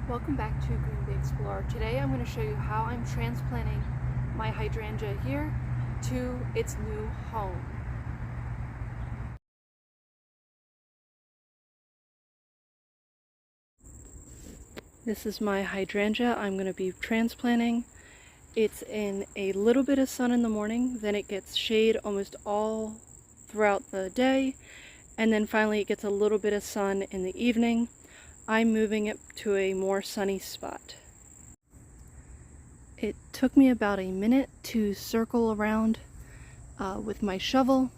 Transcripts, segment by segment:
Welcome back to Green Bay Explorer. Today I'm going to show you how I'm transplanting my hydrangea here to its new home. This is my hydrangea I'm going to be transplanting. It's in a little bit of sun in the morning, then it gets shade almost all throughout the day, and then finally it gets a little bit of sun in the evening. I'm moving it to a more sunny spot. It took me about a minute to circle around with my shovel.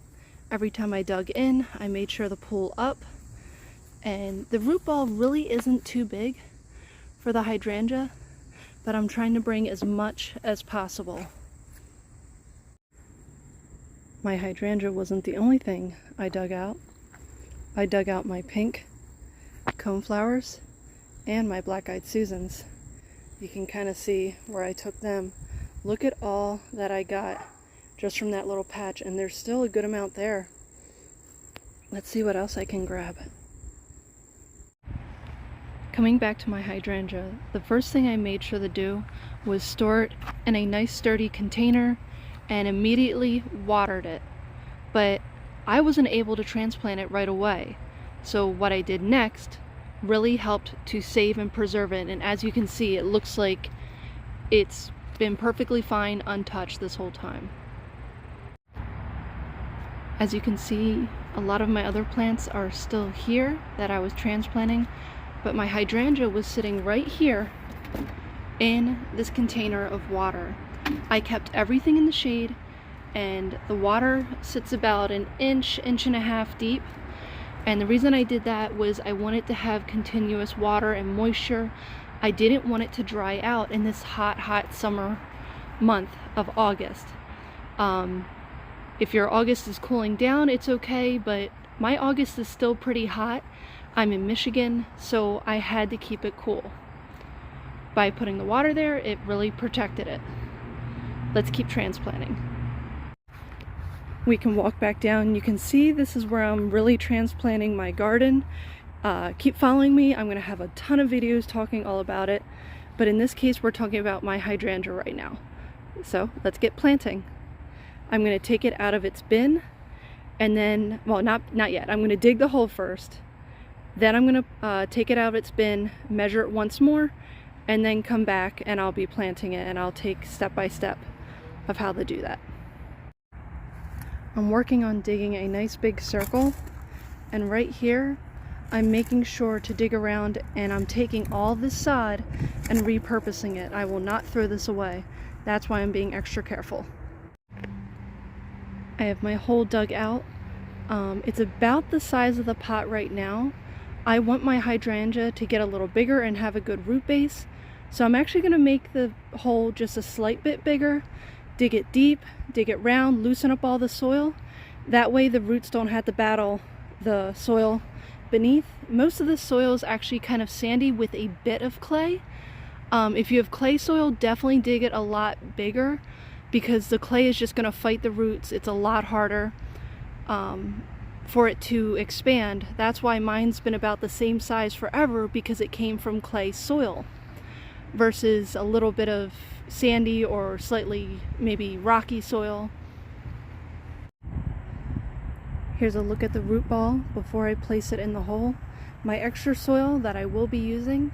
Every time I dug in, I made sure to pull up. And the root ball really isn't too big for the hydrangea, but I'm trying to bring as much as possible. My hydrangea wasn't the only thing I dug out. I dug out my pink coneflowers and my black-eyed Susans. You can kind of see where I took them. Look at all that I got just from that little patch, and there's still a good amount there. Let's see what else I can grab. Coming back to my hydrangea, the first thing I made sure to do was store it in a nice sturdy container and immediately watered it. But I wasn't able to transplant it right away. So what I did next really helped to save and preserve it, and as you can see, it looks like it's been perfectly fine untouched this whole time. As you can see, a lot of my other plants are still here that I was transplanting, but my hydrangea was sitting right here in this container of water. I kept everything in the shade, and the water sits about an inch and a half deep. And the reason I did that was I wanted to have continuous water and moisture. I didn't want it to dry out in this hot summer month of August. If your August is cooling down, it's okay, but my August is still pretty hot. I'm in Michigan, so I had to keep it cool. By putting the water there, it really protected it. Let's keep transplanting. We can walk back down. You can see this is where I'm really transplanting my garden. Keep following me. I'm going to have a ton of videos talking all about it, but in this case we're talking about my hydrangea right now. So let's get planting. I'm going to take it out of its bin, and then, well, not yet. I'm going to dig the hole first. Then I'm going to take it out of its bin, measure it once more, and then come back and I'll be planting it, and I'll take step by step of how to do that. I'm working on digging a nice big circle, and right here I'm making sure to dig around, and I'm taking all this sod and repurposing it. I will not throw this away. That's why I'm being extra careful. I have my hole dug out. It's about the size of the pot right now. I want my hydrangea to get a little bigger and have a good root base, so I'm actually going to make the hole just a slight bit bigger. Dig it deep, dig it round, loosen up all the soil. That way the roots don't have to battle the soil beneath. Most of the soil is actually kind of sandy with a bit of clay. If you have clay soil, definitely dig it a lot bigger, because the clay is just going to fight the roots. It's a lot harder for it to expand. That's why mine's been about the same size forever, because it came from clay soil versus a little bit of sandy or slightly maybe rocky soil. Here's a look at the root ball before I place it in the hole. My extra soil that I will be using,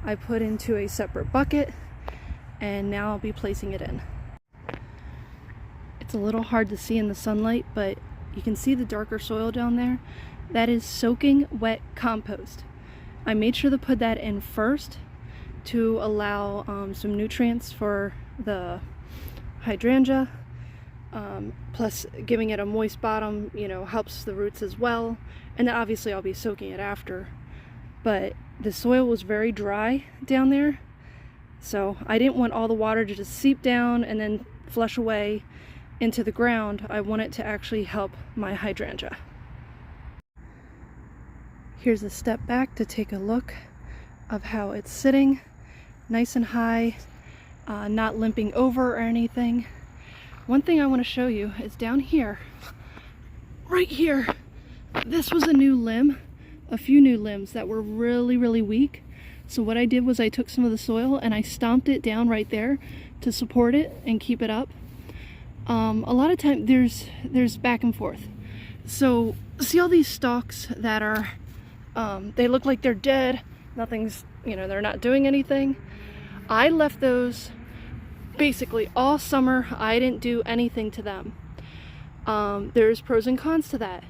I put into a separate bucket, and now I'll be placing it in. It's a little hard to see in the sunlight, but you can see the darker soil down there. That is soaking wet compost. I made sure to put that in first to allow some nutrients for the hydrangea, plus giving it a moist bottom, you know, helps the roots as well. And then obviously I'll be soaking it after, but the soil was very dry down there, so I didn't want all the water to just seep down and then flush away into the ground. I want it to actually help my hydrangea. Here's a step back to take a look of how it's sitting. Nice and high, not limping over or anything. One thing I want to show you is down here, right here. This was a new limb, a few new limbs that were really weak. So what I did was I took some of the soil and I stomped it down right there to support it and keep it up. A lot of time there's back and forth. So see all these stalks that are, they look like they're dead, nothing's, they're not doing anything. I left those basically all summer. I didn't do anything to them. There's pros and cons to that.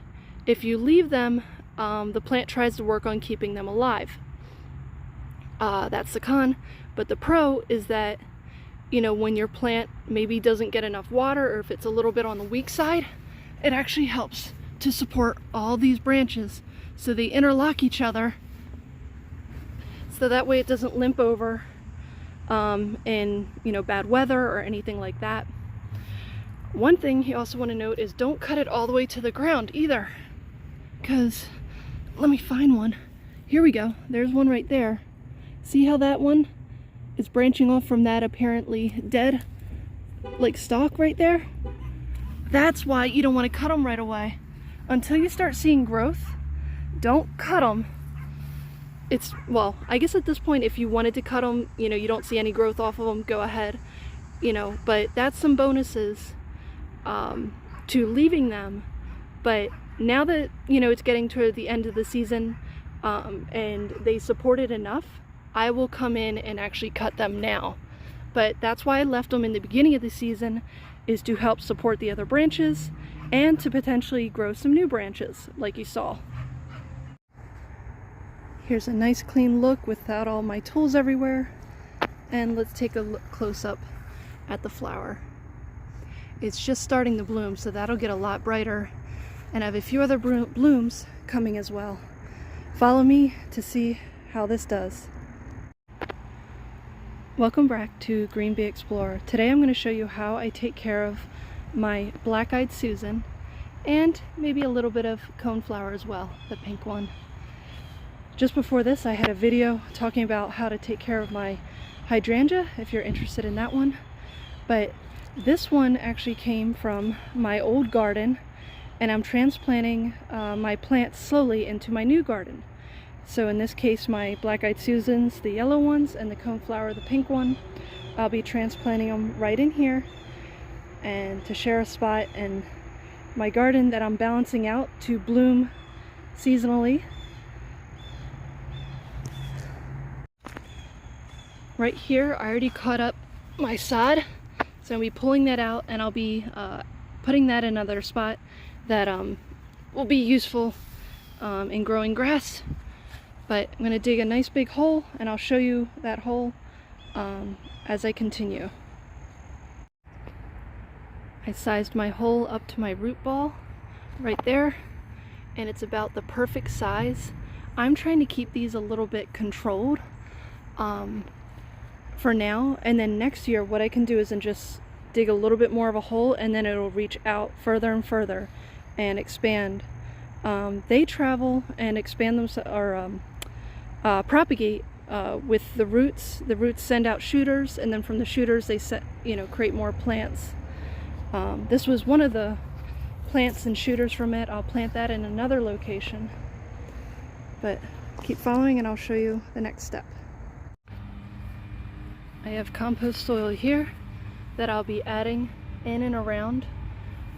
If you leave them, the plant tries to work on keeping them alive. That's the con. But the pro is that, when your plant maybe doesn't get enough water, or if it's a little bit on the weak side, it actually helps to support all these branches so they interlock each other, so that way it doesn't limp over in bad weather or anything like that. One thing you also want to note is don't cut it all the way to the ground either, because let me find one. Here we go. There's one right there. See how that one is branching off from that apparently dead stalk right there? That's why you don't want to cut them right away. Until you start seeing growth, don't cut them. Well, I guess at this point, if you wanted to cut them, you don't see any growth off of them, go ahead, but that's some bonuses to leaving them. But now that, it's getting toward the end of the season, and they support it enough, I will come in and actually cut them now. But that's why I left them in the beginning of the season, is to help support the other branches and to potentially grow some new branches like you saw. Here's a nice clean look without all my tools everywhere. And let's take a close up at the flower. It's just starting to bloom, so that'll get a lot brighter. And I have a few other blooms coming as well. Follow me to see how this does. Welcome back to Green Bee Explorer. Today I'm going to show you how I take care of my black-eyed Susan and maybe a little bit of coneflower as well, the pink one. Just before this I had a video talking about how to take care of my hydrangea, if you're interested in that one. But this one actually came from my old garden, and I'm transplanting my plants slowly into my new garden. So in this case, my black-eyed Susans, the yellow ones, and the coneflower, the pink one, I'll be transplanting them right in here and to share a spot in my garden that I'm balancing out to bloom seasonally. Right here, I already cut up my sod, so I'll be pulling that out, and I'll be putting that in another spot that will be useful in growing grass. But I'm going to dig a nice big hole, and I'll show you that hole as I continue. I sized my hole up to my root ball right there, and it's about the perfect size. I'm trying to keep these a little bit controlled for now, and then next year what I can do is just dig a little bit more of a hole, and then it'll reach out further and further and expand. They travel and expand themselves, or propagate with the roots. The roots send out shooters, and then from the shooters they create more plants. This was one of the plants and shooters from it. I'll plant that in another location, but keep following and I'll show you the next step. I have compost soil here that I'll be adding in and around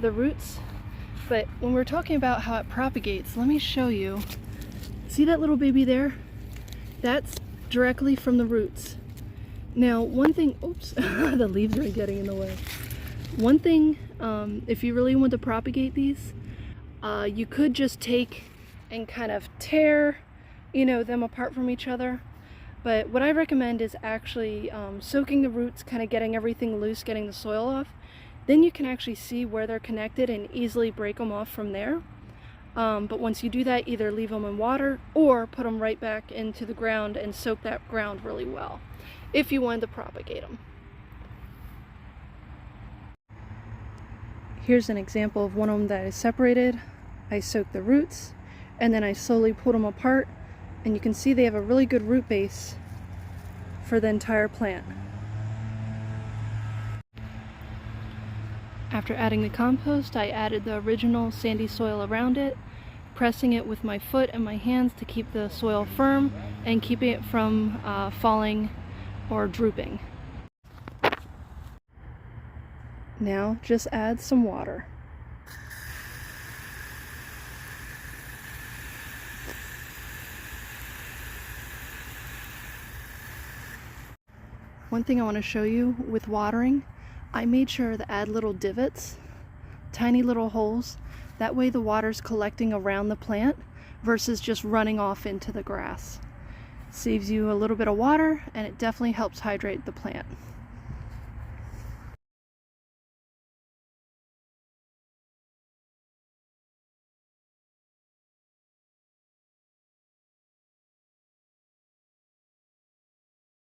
the roots. But when we're talking about how it propagates, let me show you. See that little baby there? That's directly from the roots. Now, one thing, oops, the leaves are getting in the way. One thing, if you really want to propagate these, you could just take and kind of tear, them apart from each other. But what I recommend is actually soaking the roots, kind of getting everything loose, getting the soil off. Then you can actually see where they're connected and easily break them off from there. But once you do that, either leave them in water or put them right back into the ground and soak that ground really well if you wanted to propagate them. Here's an example of one of them that is separated. I soaked the roots and then I slowly pulled them apart, and you can see they have a really good root base for the entire plant. After adding the compost, I added the original sandy soil around it, pressing it with my foot and my hands to keep the soil firm and keeping it from falling or drooping. Now just add some water. One thing I want to show you with watering, I made sure to add little divots, tiny little holes. That way the water's collecting around the plant versus just running off into the grass. Saves you a little bit of water, and it definitely helps hydrate the plant.